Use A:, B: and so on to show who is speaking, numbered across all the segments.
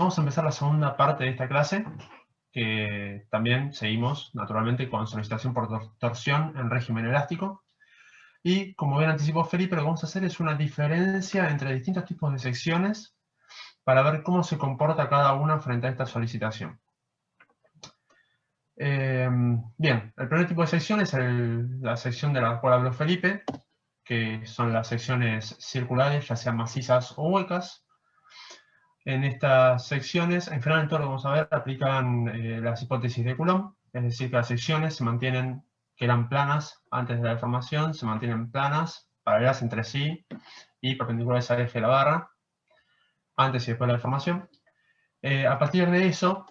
A: vamos a empezar la segunda parte de esta clase, que también seguimos, naturalmente, con solicitación por torsión en régimen elástico. Y, como bien anticipó Felipe, lo que vamos a hacer es una diferencia entre distintos tipos de secciones para ver cómo se comporta cada una frente a esta solicitación. Bien, el primer tipo de sección es la sección de la cual habló Felipe, que son las secciones circulares, ya sean macizas o huecas. En estas secciones, en general en todo lo que vamos a ver, aplican las hipótesis de Coulomb, es decir, que las secciones se mantienen, que eran planas antes de la deformación, se mantienen planas, paralelas entre sí y perpendiculares al eje de la barra, antes y después de la deformación. A partir de eso,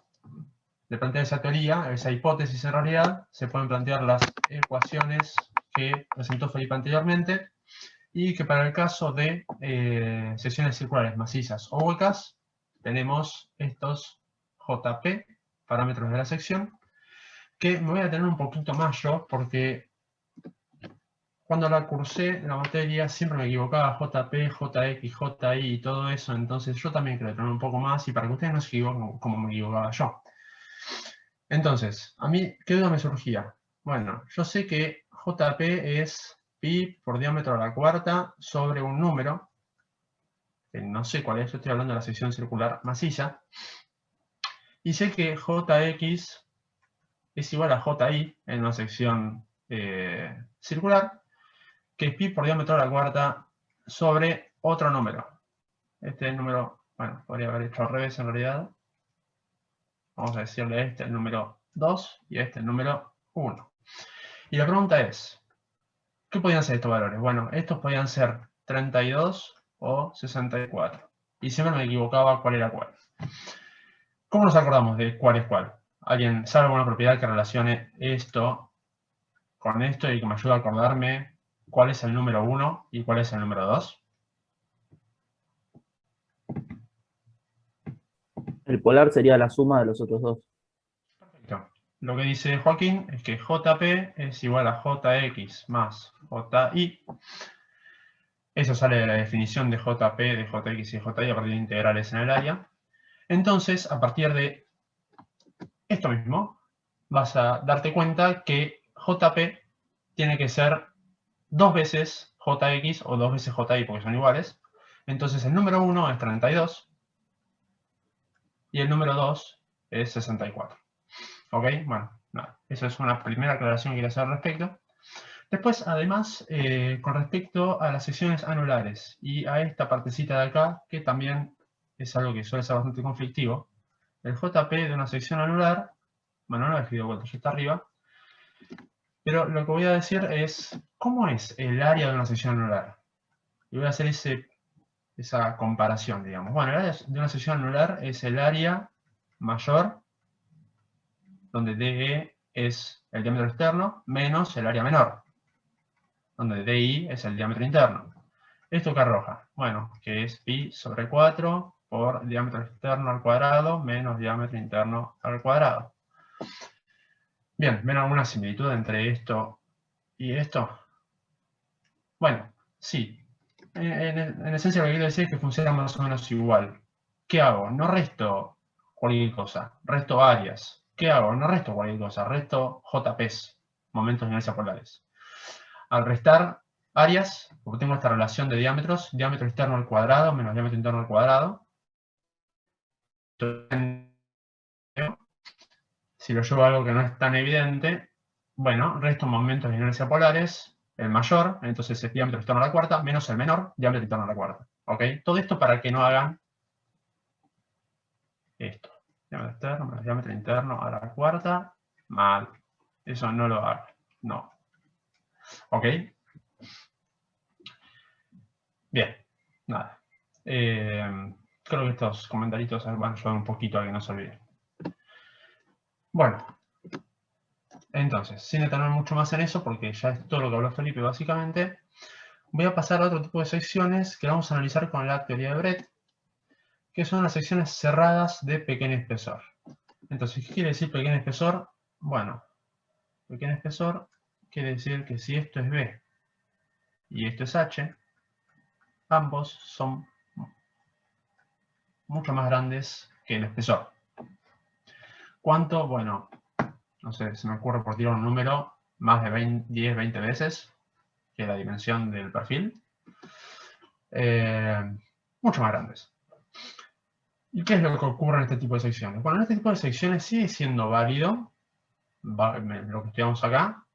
A: de plantear esa teoría, esa hipótesis en realidad, se pueden plantear las ecuaciones que presentó Felipe anteriormente y que para el caso de secciones circulares macizas o huecas, tenemos estos JP, parámetros de la sección, que me voy a tener un poquito más yo, porque cuando la cursé, la materia, siempre me equivocaba, JP, JX, JI y todo eso, entonces yo también quiero tener un poco más, y para que ustedes no se equivoquen como me equivocaba yo. Entonces, a mí, ¿qué duda me surgía? Bueno, yo sé que JP es pi por diámetro a la cuarta sobre un número, que no sé cuál es, yo estoy hablando de la sección circular maciza, y sé que JX es igual a JI en una sección circular, que es pi por diámetro a la cuarta sobre otro número. Este es el número, bueno, podría haber hecho al revés en realidad. Vamos a decirle este el número 2 y este el número 1. Y la pregunta es, ¿qué podían ser estos valores? Bueno, estos podían ser 32 o 64. Y siempre me equivocaba cuál era cuál. ¿Cómo nos acordamos de cuál es cuál? ¿Alguien sabe alguna propiedad que relacione esto con esto y que me ayude a acordarme cuál es el número 1 y cuál es el número 2?
B: El polar sería la suma de los otros dos.
A: Perfecto. Lo que dice Joaquín es que JP es igual a JX más JI. Eso sale de la definición de JP, de JX y JI a partir de integrales en el área. Entonces, a partir de esto mismo, vas a darte cuenta que JP tiene que ser 2 veces JX o 2 veces JI porque son iguales. Entonces el número 1 es 32 y el número 2 es 64. ¿Ok? Bueno, nada. Esa es una primera aclaración que quiero hacer al respecto. Después, además, con respecto a las secciones anulares y a esta partecita de acá, que también es algo que suele ser bastante conflictivo, el JP de una sección anular, bueno, no lo he escrito vuelta, ya está arriba, pero lo que voy a decir es, ¿cómo es el área de una sección anular? Y voy a hacer esa comparación, digamos. Bueno, el área de una sección anular es el área mayor, donde DE es el diámetro externo, menos el área menor, donde DI es el diámetro interno. ¿Esto qué arroja? Bueno, que es pi sobre 4 por diámetro externo al cuadrado menos diámetro interno al cuadrado. Bien, ¿ven alguna similitud entre esto y esto? Bueno, sí. En esencia lo que quiero decir es que funciona más o menos igual. ¿Qué hago? No resto cualquier cosa, resto áreas. ¿Qué hago? No resto cualquier cosa, resto JPs, momentos de inercia polares. Al restar áreas, obtengo esta relación de diámetros, diámetro externo al cuadrado menos diámetro interno al cuadrado. Si lo llevo a algo que no es tan evidente, bueno, resto momentos de inercia polares, el mayor, entonces es diámetro externo a la cuarta, menos el menor, diámetro interno a la cuarta. ¿Ok? Todo esto para que no hagan esto. Diámetro externo menos diámetro interno a la cuarta, mal. Eso no lo hagan. No. ¿Ok? Bien. Nada. Creo que estos comentarios van a ayudar un poquito a que no se olviden. Bueno. Entonces, sin detener mucho más en eso, porque ya es todo lo que habló Felipe básicamente, voy a pasar a otro tipo de secciones que vamos a analizar con la teoría de Brett, que son las secciones cerradas de pequeño espesor. Entonces, ¿qué quiere decir pequeño espesor? Bueno, pequeño espesor quiere decir que si esto es B y esto es H, ambos son mucho más grandes que el espesor. ¿Cuánto? Bueno, no sé, se me ocurre por tirar un número, más de 10, 20 veces que la dimensión del perfil. Mucho más grandes. ¿Y qué es lo que ocurre en este tipo de secciones? Bueno, en este tipo de secciones sigue siendo válido, lo que estudiamos acá,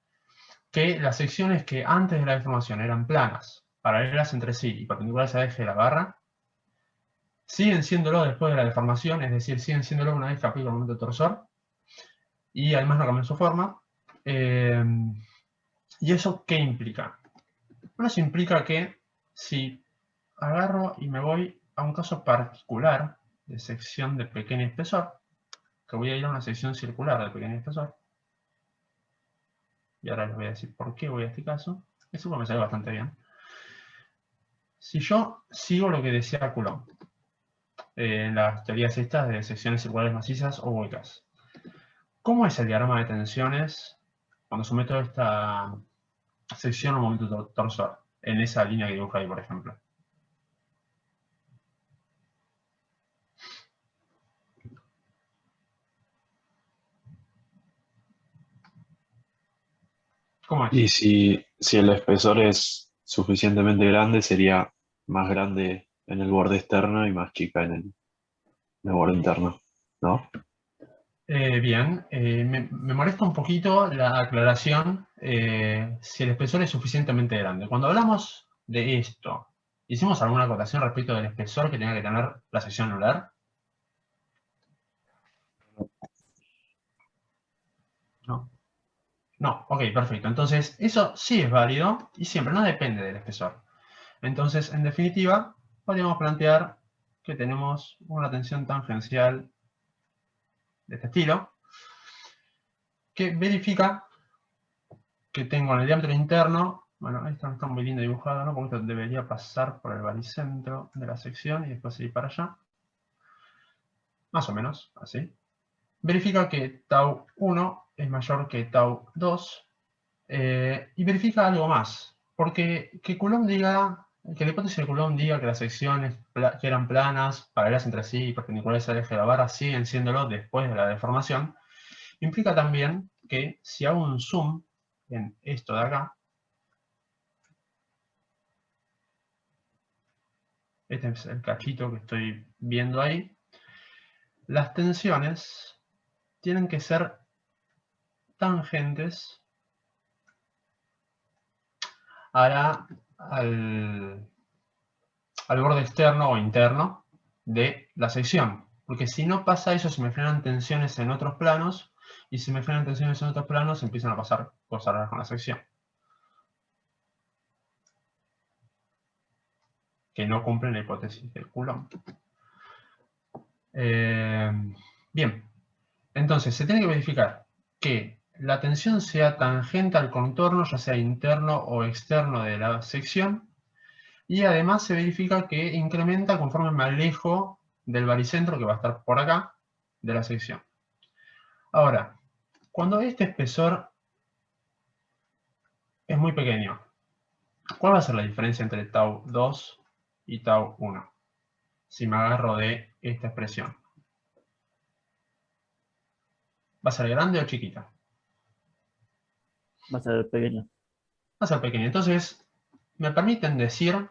A: que las secciones que antes de la deformación eran planas, paralelas entre sí y perpendiculares al eje de la barra, siguen siéndolo después de la deformación, es decir, siguen siéndolo una vez que aplico el momento torsor, y además no cambian su forma. ¿Y eso qué implica? Bueno, eso implica que si agarro y me voy a un caso particular de sección de pequeño espesor, que voy a ir a una sección circular de pequeño espesor, y ahora les voy a decir por qué voy a este caso, eso me sale bastante bien. Si yo sigo lo que decía Coulomb, en las teorías estas de secciones circulares macizas o huecas, ¿cómo es el diagrama de tensiones cuando someto esta sección a un momento torsor, en esa línea que dibujo ahí, por ejemplo? ¿Cómo es?
C: Y si el espesor es suficientemente grande, sería más grande en el borde externo y más chica en el borde interno, ¿no?
A: Bien, me molesta un poquito la aclaración si el espesor es suficientemente grande. Cuando hablamos de esto, ¿hicimos alguna acotación respecto del espesor que tenga que tener la sección anular? No. No, ok, perfecto. Entonces, eso sí es válido y siempre no depende del espesor. Entonces, en definitiva, podríamos plantear que tenemos una tensión tangencial de este estilo, que verifica que tengo en el diámetro interno, bueno, esto no está muy lindo dibujado, ¿no? Porque esto debería pasar por el baricentro de la sección y después ir para allá. Más o menos, así. Verifica que tau 1 es mayor que tau 2 y verifica algo más. Porque que Coulomb diga, que la hipótesis de Coulomb diga que las secciones que eran planas, paralelas entre sí y perpendiculares al eje de la barra siguen siéndolo después de la deformación, implica también que si hago un zoom en esto de acá, este es el cachito que estoy viendo ahí, las tensiones tienen que ser tangentes al borde externo o interno de la sección. Porque si no pasa eso, se me frenan tensiones en otros planos, y si me frenan tensiones en otros planos, empiezan a pasar cosas raras con la sección, que no cumplen la hipótesis de Coulomb. Bien, entonces se tiene que verificar que la tensión sea tangente al contorno, ya sea interno o externo de la sección, y además se verifica que incrementa conforme me alejo del baricentro, que va a estar por acá, de la sección. Ahora, cuando este espesor es muy pequeño, ¿cuál va a ser la diferencia entre tau 2 y tau 1? Si me agarro de esta expresión. ¿Va a ser grande o chiquita?
B: Va a ser pequeño.
A: Va a ser pequeña. Entonces, me permiten decir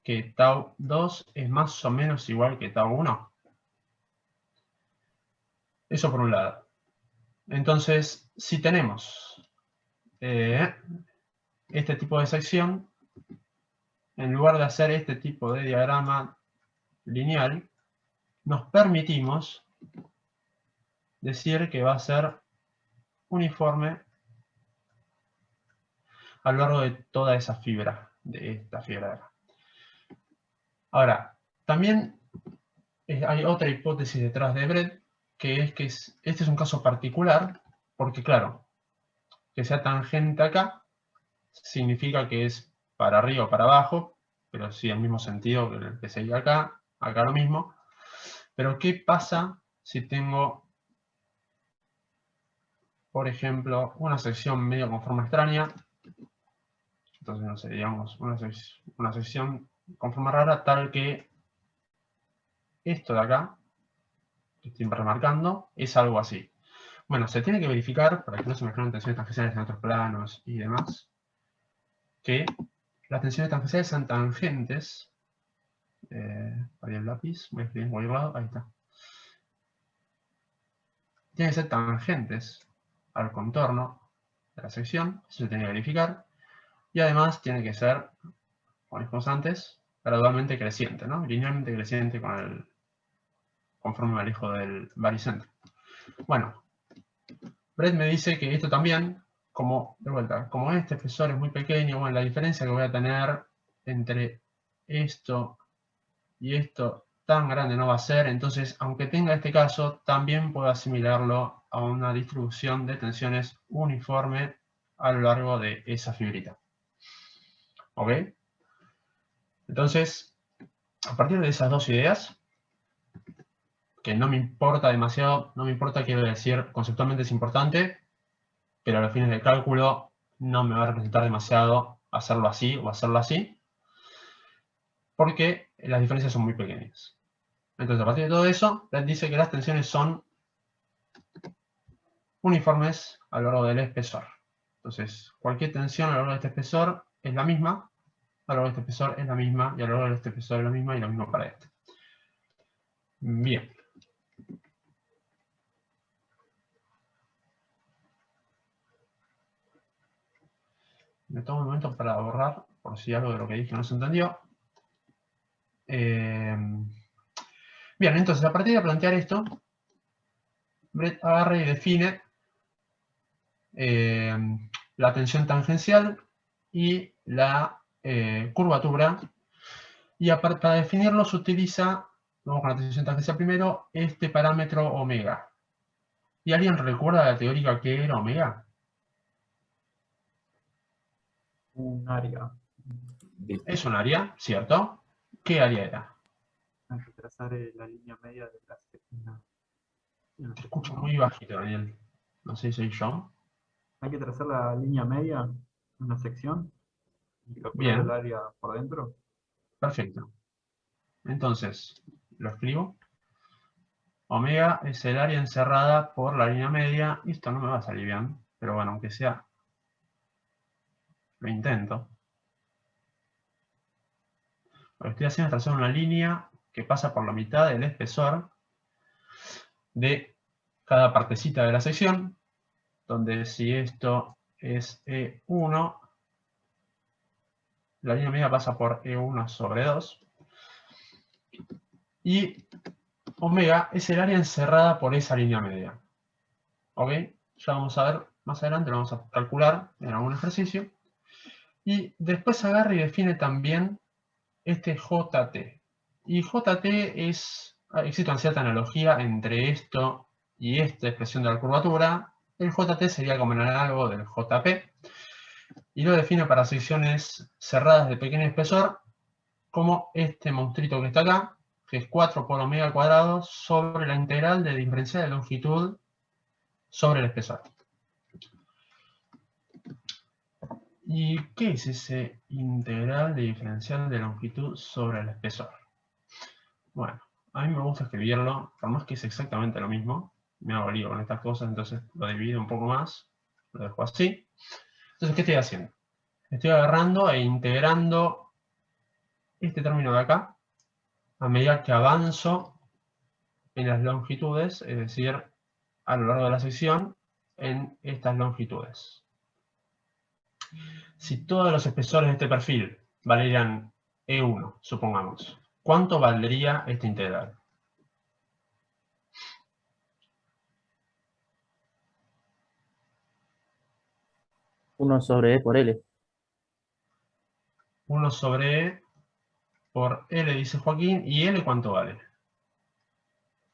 A: que tau 2 es más o menos igual que tau 1. Eso por un lado. Entonces, si tenemos este tipo de sección, en lugar de hacer este tipo de diagrama lineal, nos permitimos decir que va a ser uniforme a lo largo de toda esa fibra, de esta fibra de acá. Ahora, también hay otra hipótesis detrás de Brett, que es que este es un caso particular, porque claro, que sea tangente acá, significa que es para arriba o para abajo, pero sí el mismo sentido que el que sería acá, acá lo mismo. Pero ¿qué pasa si tengo, por ejemplo, una sección medio con forma extraña? Entonces, no sé, digamos, una sección con forma rara tal que esto de acá que estoy remarcando, es algo así. Bueno, se tiene que verificar, para que no se mezclen tensiones tangenciales en otros planos y demás, que las tensiones tangenciales sean tangentes. Ahí el lápiz, voy a escribir en cualquier lado, ahí está. Tienen que ser tangentes al contorno de la sección, eso se tiene que verificar. Y además tiene que ser, como dijimos antes, gradualmente creciente, ¿no? Linealmente creciente conforme me alejo del baricentro. Bueno, Brett me dice que esto también, de vuelta, como este espesor es muy pequeño, bueno, la diferencia que voy a tener entre esto y esto tan grande no va a ser, entonces, aunque tenga este caso, también puedo asimilarlo a una distribución de tensiones uniforme a lo largo de esa fibrita. ¿Ok? Entonces, a partir de esas dos ideas, que no me importa demasiado, no me importa, quiero decir, conceptualmente es importante, pero a los fines del cálculo no me va a representar demasiado hacerlo así o hacerlo así, porque las diferencias son muy pequeñas. Entonces, a partir de todo eso, Brett dice que las tensiones son uniformes a lo largo del espesor. Entonces, cualquier tensión a lo largo de este espesor es la misma, a lo largo de este espesor es la misma, y a lo largo de este espesor es la misma, y lo mismo para este. Bien. Me tomo un momento para borrar, por si algo de lo que dije no se entendió. Bien, entonces, a partir de plantear esto, Brett agarra y define la tensión tangencial y la curvatura. Y para definirlo se utiliza, vamos con la tensión tangencial primero, este parámetro omega. ¿Y alguien recuerda la teórica que era omega?
D: Un área.
A: Es un área, ¿cierto? ¿Qué área era?
D: Hay que trazar la línea media de la sección.
A: Te escucho muy bajito, Daniel. No sé si soy yo.
D: Hay que trazar la línea media en una sección y calcular
A: Bien.
D: el área por dentro.
A: Perfecto. Entonces, lo escribo. Omega es el área encerrada por la línea media. Y esto no me va a salir bien, pero bueno, aunque sea, lo intento. Lo que estoy haciendo es trazar una línea que pasa por la mitad del espesor de cada partecita de la sección, donde si esto es E1, la línea media pasa por E1 sobre 2. Y omega es el área encerrada por esa línea media. ¿Ok? Ya vamos a ver más adelante, lo vamos a calcular en algún ejercicio. Y después agarra y define también este JT. Y JT existe una cierta analogía entre esto y esta expresión de la curvatura. El JT sería como el análogo del JP. Y lo define para secciones cerradas de pequeño espesor, como este monstruito que está acá, que es 4 por omega al cuadrado sobre la integral de diferencial de longitud sobre el espesor. ¿Y qué es ese integral de diferencial de longitud sobre el espesor? Bueno, a mí me gusta escribirlo, por más que es exactamente lo mismo. Me hago lío con estas cosas, entonces lo divido un poco más. Lo dejo así. Entonces, ¿qué estoy haciendo? Estoy agarrando e integrando este término de acá a medida que avanzo en las longitudes, es decir, a lo largo de la sección, en estas longitudes. Si todos los espesores de este perfil valieran E1, supongamos, ¿cuánto valdría esta integral?
B: Uno sobre E por L.
A: 1 sobre E por L, dice Joaquín. ¿Y L cuánto vale?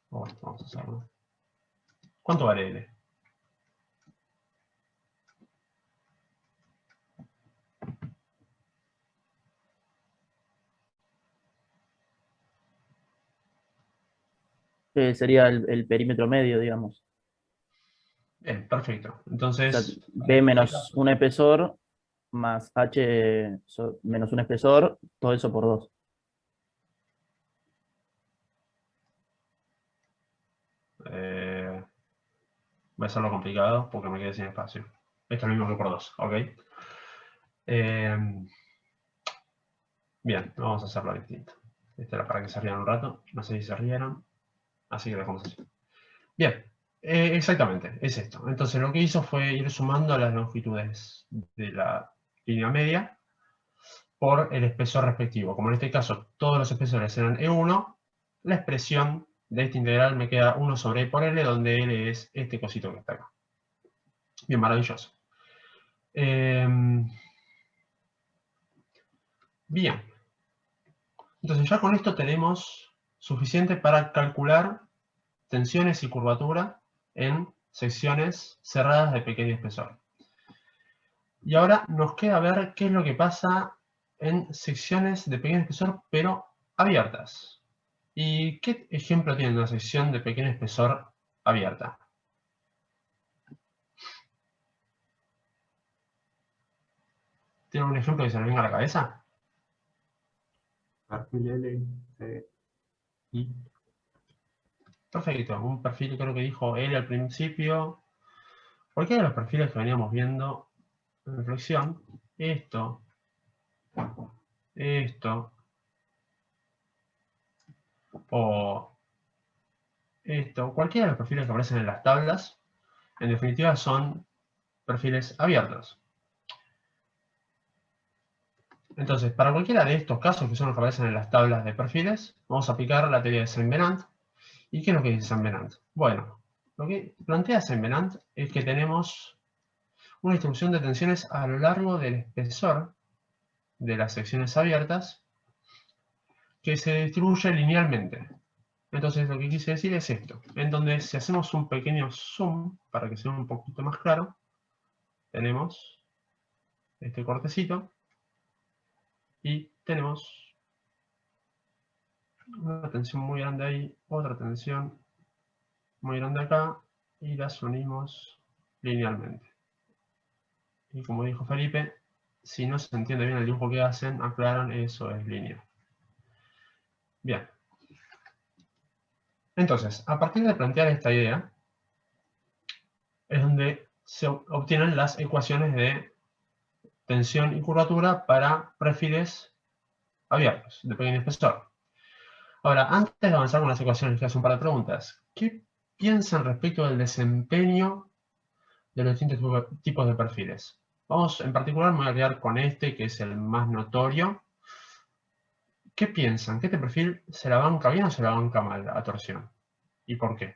A: Bueno, vamos a hacerlo. ¿Cuánto vale L?
B: Que sería el perímetro medio, digamos.
A: Bien, perfecto.
B: O sea,
A: Entonces,
B: B menos un espesor más H menos un espesor, todo eso por 2.
A: Voy a hacerlo complicado porque me quedé sin espacio. Esto es lo mismo que por 2, ¿ok? Bien, vamos a hacerlo distinto. Este era para que se rieran un rato. No sé si se rieron. Así que lo dejamos así. Bien, exactamente, es esto. Entonces lo que hizo fue ir sumando las longitudes de la línea media por el espesor respectivo. Como en este caso todos los espesores eran E1, la expresión de esta integral me queda 1 sobre E por L, donde L es este cosito que está acá. Bien, maravilloso. Bien. Entonces ya con esto tenemos suficiente para calcular tensiones y curvatura en secciones cerradas de pequeño espesor. Y ahora nos queda ver qué es lo que pasa en secciones de pequeño espesor, pero abiertas. ¿Y qué ejemplo tiene una sección de pequeño espesor abierta? ¿Tiene un ejemplo que se le venga a la cabeza?
D: Perfil L, C, I.
A: Perfecto, un perfil creo que dijo L al principio. Cualquiera de los perfiles que veníamos viendo en reflexión, esto, o esto, cualquiera de los perfiles que aparecen en las tablas, en definitiva son perfiles abiertos. Entonces, para cualquiera de estos casos, que son los que aparecen en las tablas de perfiles, vamos a aplicar la teoría de Saint-Venant. ¿Y qué es lo que dice Saint-Venant? Bueno, lo que plantea Saint-Venant es que tenemos una distribución de tensiones a lo largo del espesor de las secciones abiertas que se distribuye linealmente. Entonces, lo que quise decir es esto, en donde si hacemos un pequeño zoom, para que sea un poquito más claro, tenemos este cortecito, y tenemos una tensión muy grande ahí, otra tensión muy grande acá, y las unimos linealmente. Y como dijo Felipe, si no se entiende bien el dibujo que hacen, aclaran, eso es línea. Bien. Entonces, a partir de plantear esta idea, es donde se obtienen las ecuaciones de tensión y curvatura para perfiles abiertos, de pequeño espesor. Ahora, antes de avanzar con las ecuaciones, les hago un par de preguntas. ¿Qué piensan respecto del desempeño de los distintos tipos de perfiles? Vamos, en particular, me voy a quedar con este, que es el más notorio. ¿Qué piensan? ¿Que este perfil se la banca bien o se la banca mal a torsión? ¿Y por qué?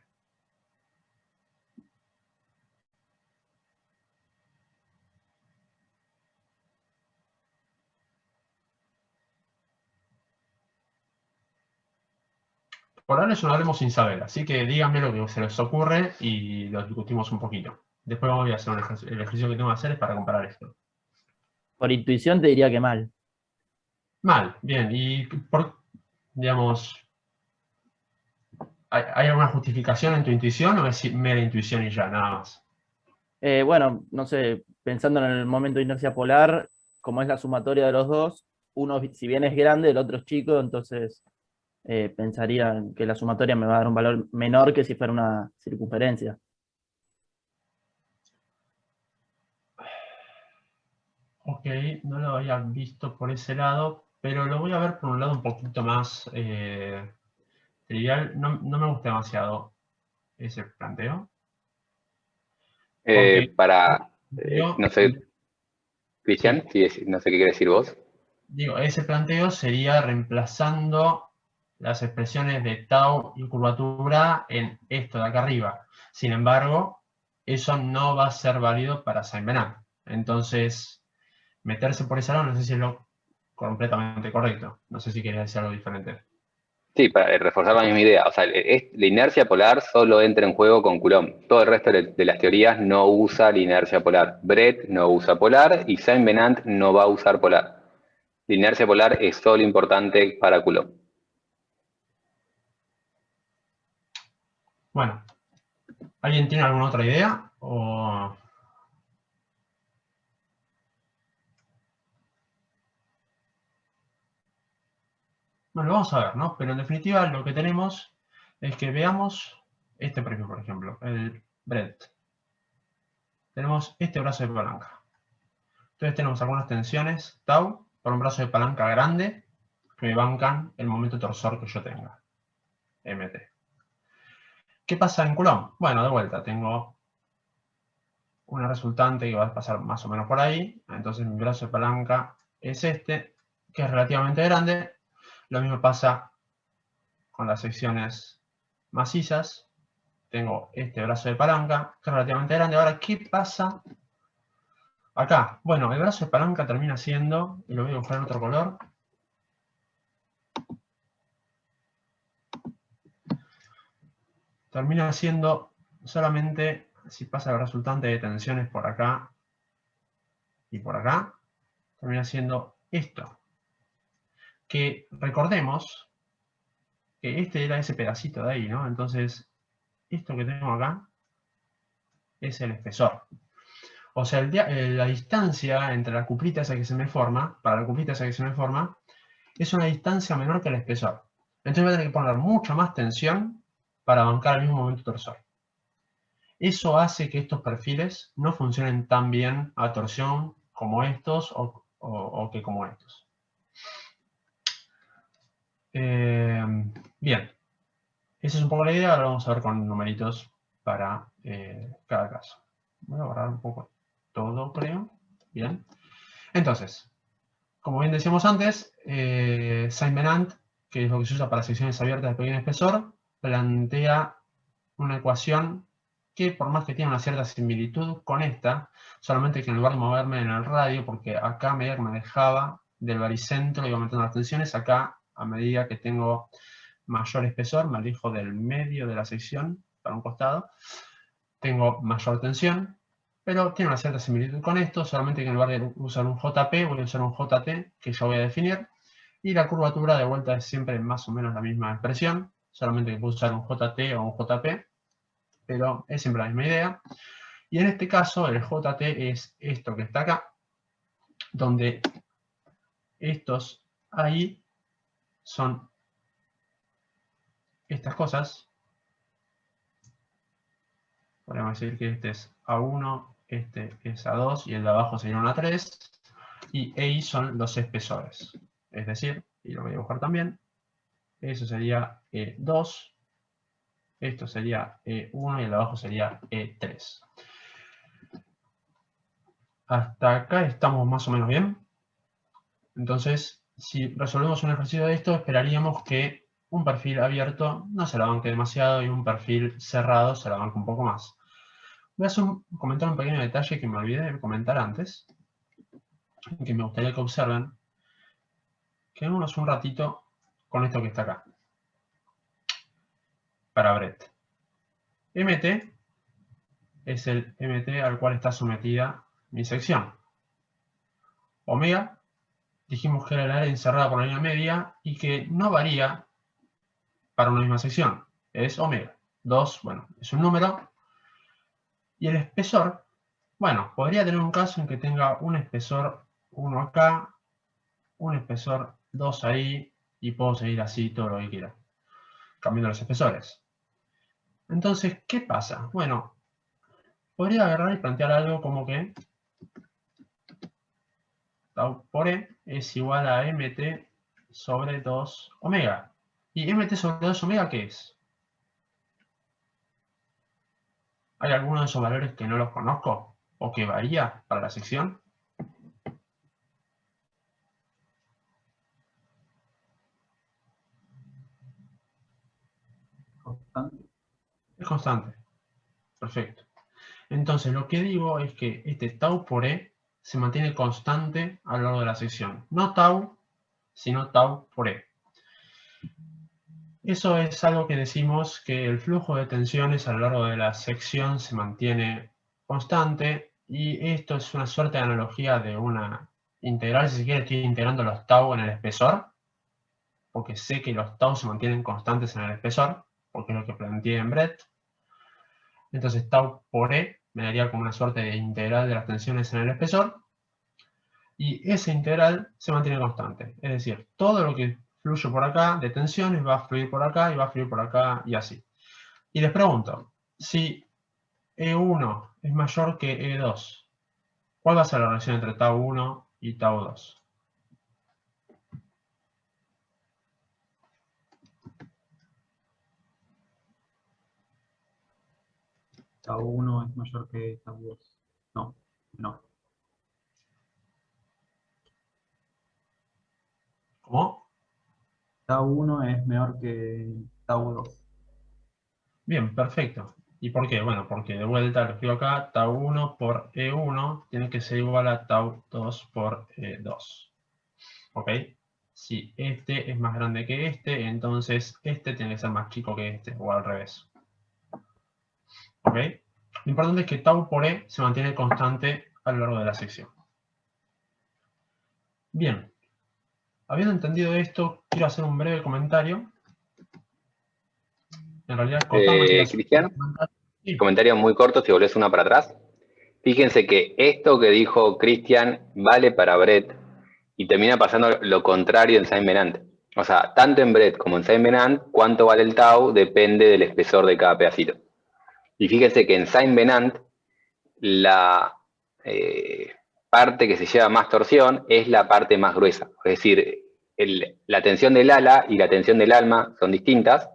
A: Por ahora eso lo haremos sin saber, así que díganme lo que se les ocurre y lo discutimos un poquito. Después voy a hacer el ejercicio que tengo que hacer es para comparar esto.
B: Por intuición te diría que mal.
A: Mal, bien. Y digamos, ¿hay alguna justificación en tu intuición o es mera intuición y ya, nada más?
B: Bueno, no sé, pensando en el momento de inercia polar, como es la sumatoria de los dos, uno si bien es grande, el otro es chico, entonces pensaría que la sumatoria me va a dar un valor menor que si fuera una circunferencia.
A: Ok, no lo había visto por ese lado, pero lo voy a ver por un lado un poquito más trivial. No me gusta demasiado ese planteo. Porque
E: No sé, Cristian,
A: sí,
E: no sé qué quiere decir vos.
A: digo, ese planteo sería reemplazando las expresiones de tau y curvatura en esto de acá arriba. Sin embargo, eso no va a ser válido para Saint-Venant. Entonces, meterse por ese lado no sé si es lo completamente correcto. No sé si quería decir algo diferente.
E: Sí, para reforzar la misma idea. O sea, la inercia polar solo entra en juego con Coulomb. Todo el resto de las teorías no usa la inercia polar. Brett no usa polar y Saint-Venant no va a usar polar. La inercia polar es solo importante para Coulomb.
A: Bueno, ¿alguien tiene alguna otra idea? Bueno, vamos a ver, ¿no? Pero en definitiva lo que tenemos es que veamos este perfil, por ejemplo, el breadth. Tenemos este brazo de palanca. Entonces tenemos algunas tensiones tau por un brazo de palanca grande que me bancan el momento torsor que yo tenga, mt. ¿Qué pasa en Coulomb? Bueno, de vuelta, tengo una resultante que va a pasar más o menos por ahí. Entonces mi brazo de palanca es este, que es relativamente grande. Lo mismo pasa con las secciones macizas. Tengo este brazo de palanca, que es relativamente grande. Ahora, ¿qué pasa acá? Bueno, el brazo de palanca termina siendo, y lo voy a buscar en otro color. Termina siendo solamente, si pasa el resultante de tensiones por acá y por acá, termina siendo esto. Que recordemos que este era ese pedacito de ahí, ¿no? Entonces, esto que tengo acá es el espesor. O sea, la distancia entre la cuplita esa que se me forma, para la cuplita esa que se me forma, es una distancia menor que el espesor. Entonces voy a tener que poner mucha más tensión para bancar el mismo momento torsor. Eso hace que estos perfiles no funcionen tan bien a torsión como estos o que como estos. Bien, esa es un poco la idea. Ahora vamos a ver con numeritos para cada caso. Voy a borrar un poco todo, creo. Bien. Entonces, como bien decíamos antes, Saint-Venant, que es lo que se usa para secciones abiertas de pequeño espesor, plantea una ecuación que, por más que tiene una cierta similitud con esta, solamente que en lugar de moverme en el radio, porque acá a medida que me dejaba del baricentro iba aumentando las tensiones, acá a medida que tengo mayor espesor, me alejo del medio de la sección para un costado, tengo mayor tensión, pero tiene una cierta similitud con esto, solamente que en lugar de usar un JP, voy a usar un JT, que ya voy a definir, y la curvatura de vuelta es siempre más o menos la misma expresión, solamente que puedo usar un JT o un JP, pero es siempre la misma idea. Y en este caso, el JT es esto que está acá, donde estos ahí son estas cosas. Podríamos decir que este es A1, este es A2 y el de abajo sería un A3. Y EI son los espesores. Es decir, y lo voy a dibujar también, eso sería E2, esto sería E1 y el de abajo sería E3. Hasta acá estamos más o menos bien. Entonces, si resolvemos un ejercicio de esto, esperaríamos que un perfil abierto no se la banque demasiado y un perfil cerrado se la banque un poco más. Voy a comentar un pequeño detalle que me olvidé de comentar antes, que me gustaría que observen. Quedémonos un ratito con esto que está acá. Para Brett. MT es el MT al cual está sometida mi sección. Omega, dijimos que era el área encerrada por la línea media y que no varía para una misma sección. Es omega. 2, bueno, es un número. Y el espesor, bueno, podría tener un caso en que tenga un espesor 1 acá, un espesor 2 ahí, y puedo seguir así todo lo que quiera, cambiando los espesores. Entonces, ¿qué pasa? Bueno, podría agarrar y plantear algo como que tau por E es igual a mt sobre 2 omega. ¿Y mt sobre 2 omega qué es? ¿Hay alguno de esos valores que no los conozco o que varía para la sección?
D: Constante.
A: Es constante. Perfecto. Entonces, lo que digo es que este tau por E se mantiene constante a lo largo de la sección. No tau, sino tau por E. Eso es algo que decimos que el flujo de tensiones a lo largo de la sección se mantiene constante, y esto es una suerte de analogía de una integral. Si se quiere, estoy integrando los tau en el espesor, porque sé que los tau se mantienen constantes en el espesor, porque es lo que planteé en Brett. Entonces tau por E me daría como una suerte de integral de las tensiones en el espesor, y esa integral se mantiene constante. Es decir, todo lo que fluye por acá de tensiones va a fluir por acá y va a fluir por acá y así. Y les pregunto, si E1 es mayor que E2, ¿cuál va a ser la relación entre tau 1 y tau 2?
D: Tau 1 es mayor que Tau 2. No, no.
A: ¿Cómo?
D: Tau 1 es menor que Tau 2.
A: Bien, perfecto. ¿Y por qué? Bueno, porque de vuelta lo escribo acá, tau 1 por E1 tiene que ser igual a tau 2 por E2. ¿Ok? Si este es más grande que este, entonces este tiene que ser más chico que este, o al revés. ¿Ok? Lo importante es que tau por E se mantiene constante a lo largo de la sección. Bien. Habiendo entendido esto, quiero hacer un breve comentario. En realidad, cortamos aquí la
E: Cristian,
A: Sí.
E: comentario muy corto, si volvés una para atrás. Fíjense que esto que dijo Cristian vale para Brett y termina pasando lo contrario en Saint-Venant. O sea, tanto en Brett como en Saint-Venant, cuánto vale el tau depende del espesor de cada pedacito. Y fíjense que en Saint-Venant la parte que se lleva más torsión es la parte más gruesa. Es decir, la tensión del ala y la tensión del alma son distintas.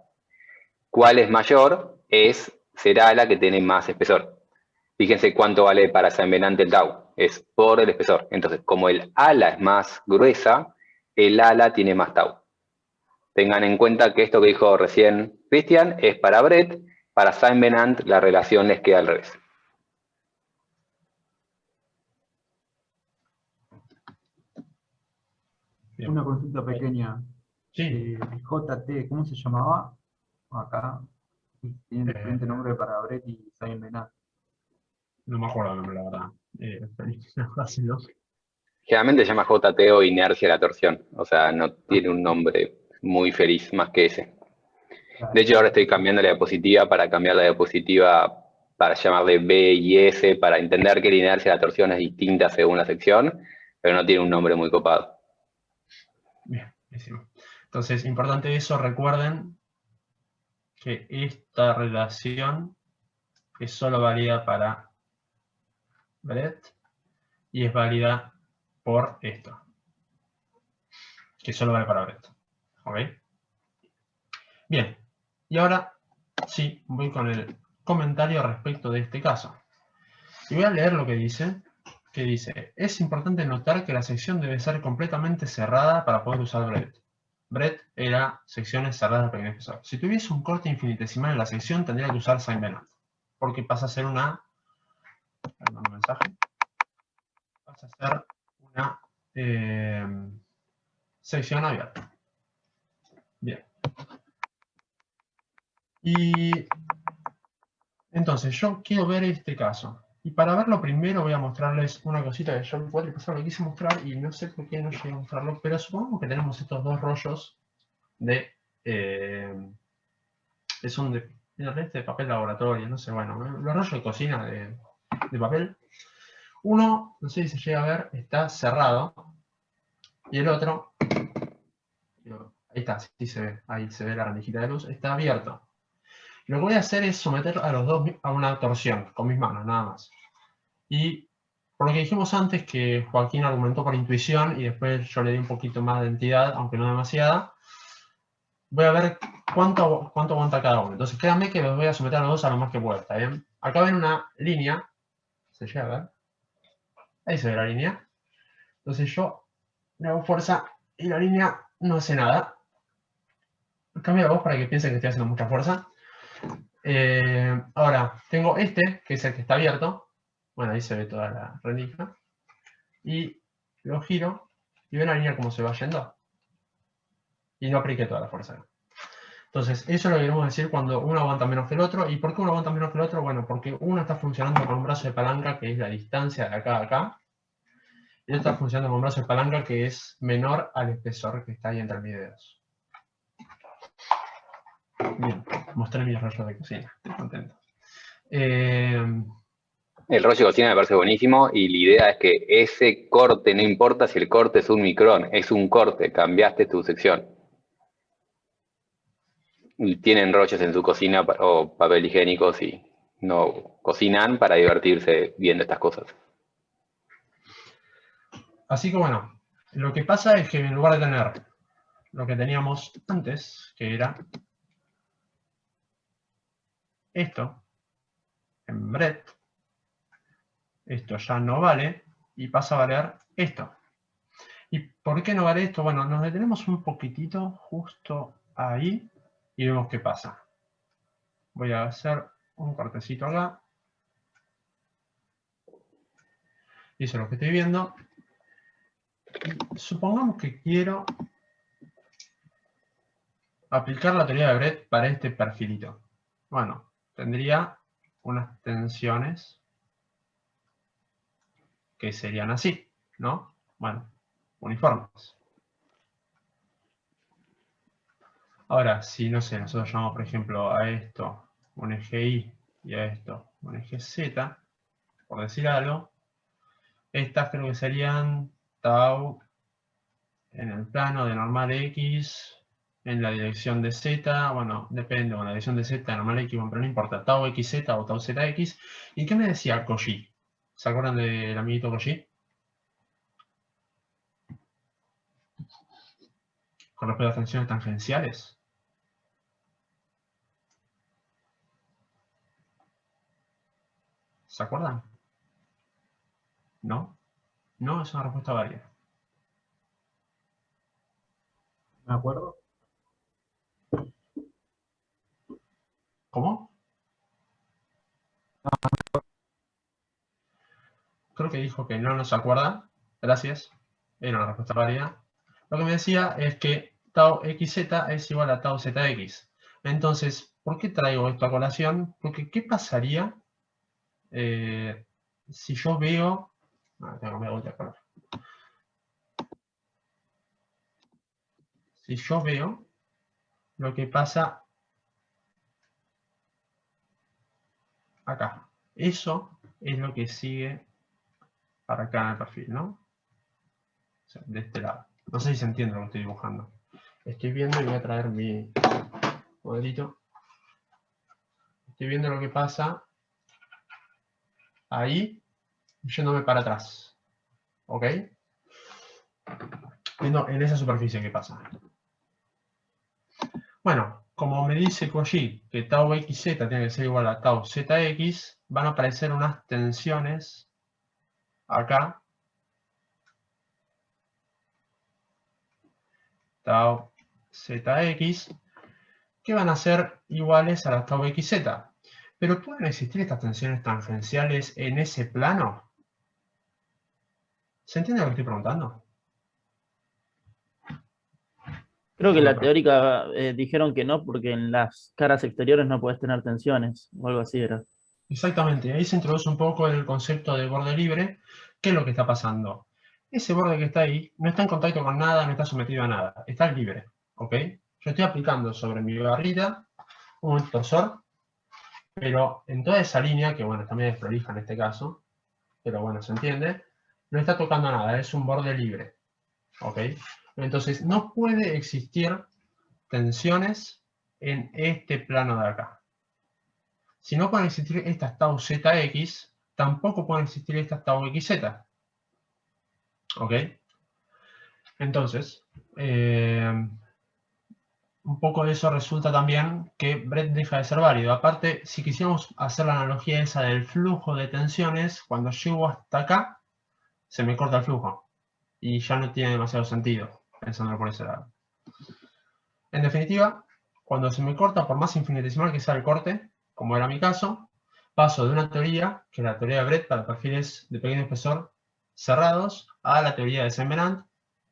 E: ¿Cuál es mayor? Será la que tiene más espesor. Fíjense cuánto vale para Saint-Venant el tau. Es por el espesor. Entonces, como el ala es más gruesa, el ala tiene más tau. Tengan en cuenta que esto que dijo recién Cristian es para Brett. Para Saint-Venant la relación les queda al revés.
A: Bien.
D: Una consulta pequeña.
A: Sí.
D: JT, ¿cómo se llamaba? Acá tienen diferente nombre para Brett y Saint-Venant.
A: No me acuerdo el nombre, la verdad.
E: Generalmente se llama JT o inercia de la torsión. O sea, no tiene un nombre muy feliz más que ese. De hecho, ahora estoy cambiando la diapositiva para cambiar la diapositiva para llamarle B y S, para entender que la inercia de la torsión es distinta según la sección, pero no tiene un nombre muy copado.
A: Bien, buenísimo. Entonces, importante eso, recuerden que esta relación es solo válida para Brett y es válida por esto, que solo vale para Brett. ¿Ok? Bien, y ahora sí, voy con el comentario respecto de este caso. Y voy a leer lo que dice, es importante notar que la sección debe ser completamente cerrada para poder usar Brett. Brett era secciones cerradas de pequeño espesor. Si tuviese un corte infinitesimal en la sección, tendría que usar Saint-Venant, porque pasa a ser una... Perdón, un mensaje. Pasa a ser una sección abierta. Bien. Y entonces yo quiero ver este caso. Y para verlo primero voy a mostrarles una cosita que yo el pasado lo quise mostrar y no sé por qué no llegué a mostrarlo, pero supongamos que tenemos estos dos rollos de... que son de papel laboratorio, no sé, bueno, los rollos de cocina de papel. Uno, no sé si se llega a ver, está cerrado. Y el otro, ahí está, sí se ve, ahí se ve la rendijita de luz, está abierto. Lo que voy a hacer es someter a los dos a una torsión, con mis manos, nada más. Y por lo que dijimos antes, que Joaquín argumentó por intuición, y después yo le di un poquito más de entidad, aunque no demasiada, voy a ver cuánto aguanta cada uno. Entonces créanme que los voy a someter a los dos a lo más que pueda, ¿está bien? Acá ven una línea, ¿se llega a ver? Ahí se ve la línea. Entonces yo le hago fuerza y la línea no hace nada. Cambio la voz para que piensen que estoy haciendo mucha fuerza. Ahora, tengo este, que es el que está abierto. Bueno, ahí se ve toda la rendija. Y lo giro y ven la línea como se va yendo. Y no apliqué toda la fuerza. Entonces, eso lo queremos decir cuando uno aguanta menos que el otro. ¿Y por qué uno aguanta menos que el otro? Bueno, porque uno está funcionando con un brazo de palanca, que es la distancia de acá a acá. Y otro está funcionando con un brazo de palanca, que es menor al espesor que está ahí entre mis dedos. Bien, mostré mi rollo de cocina. Estoy contento.
E: El rollo de cocina me parece buenísimo y la idea es que ese corte, no importa si el corte es un micrón, es un corte, cambiaste tu sección. tienen rollos en su cocina o papel higiénico si no cocinan para divertirse viendo estas cosas.
A: Así que bueno, lo que pasa es que en lugar de tener lo que teníamos antes, que era esto, en breadth, esto ya no vale y pasa a valer esto. ¿Y por qué no vale esto? Bueno, nos detenemos un poquitito justo ahí y vemos qué pasa. Voy a hacer un cortecito acá. Y eso es lo que estoy viendo. Y supongamos que quiero aplicar la teoría de Breadth para este perfilito. Bueno, tendría unas tensiones que serían así, ¿no? Bueno, uniformes. Ahora, si, no sé, nosotros llamamos, por ejemplo, a esto un eje Y y a esto un eje Z, por decir algo, estas creo que serían tau en el plano de normal X, en la dirección de Z, bueno, depende, bueno, la dirección de Z, normal X, bueno, pero no importa, tau XZ o tau ZX. ¿Y qué me decía Cauchy? ¿Se acuerdan del amiguito Cauchy? Con respecto a las tensiones tangenciales. ¿Se acuerdan? ¿No? No, es una respuesta válida.
D: ¿Me acuerdo?
A: ¿Cómo? Creo que dijo que no se acuerda. Gracias. Era una respuesta válida. Lo que me decía es que tau xz es igual a tau zx. Entonces, ¿por qué traigo esto a colación? Porque, ¿qué pasaría si yo veo... tengo que cambiar de color. Si yo veo lo que pasa acá. Eso es lo que sigue para acá en el perfil, ¿no? O sea, de este lado. No sé si se entiende lo que estoy dibujando. Estoy viendo y voy a traer mi modelito. Estoy viendo lo que pasa ahí, yéndome para atrás. ¿Ok? Viendo en esa superficie qué pasa. Bueno, como me dice Cauchy que tau xz tiene que ser igual a tau zx, van a aparecer unas tensiones acá. Tau zx, que van a ser iguales a las tau xz. Pero ¿pueden existir estas tensiones tangenciales en ese plano? ¿Se entiende lo que estoy preguntando?
B: Creo que la teórica dijeron que no, porque en las caras exteriores no puedes tener tensiones, o algo así era.
A: Exactamente, ahí se introduce un poco el concepto de borde libre. ¿Qué es lo que está pasando? Ese borde que está ahí no está en contacto con nada, no está sometido a nada, está libre, ¿ok? Yo estoy aplicando sobre mi barrita un torsor, pero en toda esa línea, que bueno, está medio desprolija en este caso, pero bueno, se entiende, no está tocando nada, es un borde libre, ¿ok? Entonces, no puede existir tensiones en este plano de acá. Si no pueden existir estas tau zx, tampoco pueden existir estas tau xz. ¿Ok? Entonces, un poco de eso resulta también que Breadth deja de ser válido. Aparte, si quisiéramos hacer la analogía esa del flujo de tensiones, cuando llego hasta acá, se me corta el flujo. Y ya no tiene demasiado sentido, pensándolo por ese lado. En definitiva, cuando se me corta, por más infinitesimal que sea el corte, como era mi caso, paso de una teoría, que es la teoría de Breadth para perfiles de pequeño espesor cerrados, a la teoría de Saint-Venant,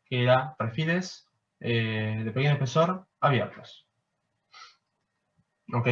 A: que era perfiles de pequeño espesor abiertos. ¿Ok?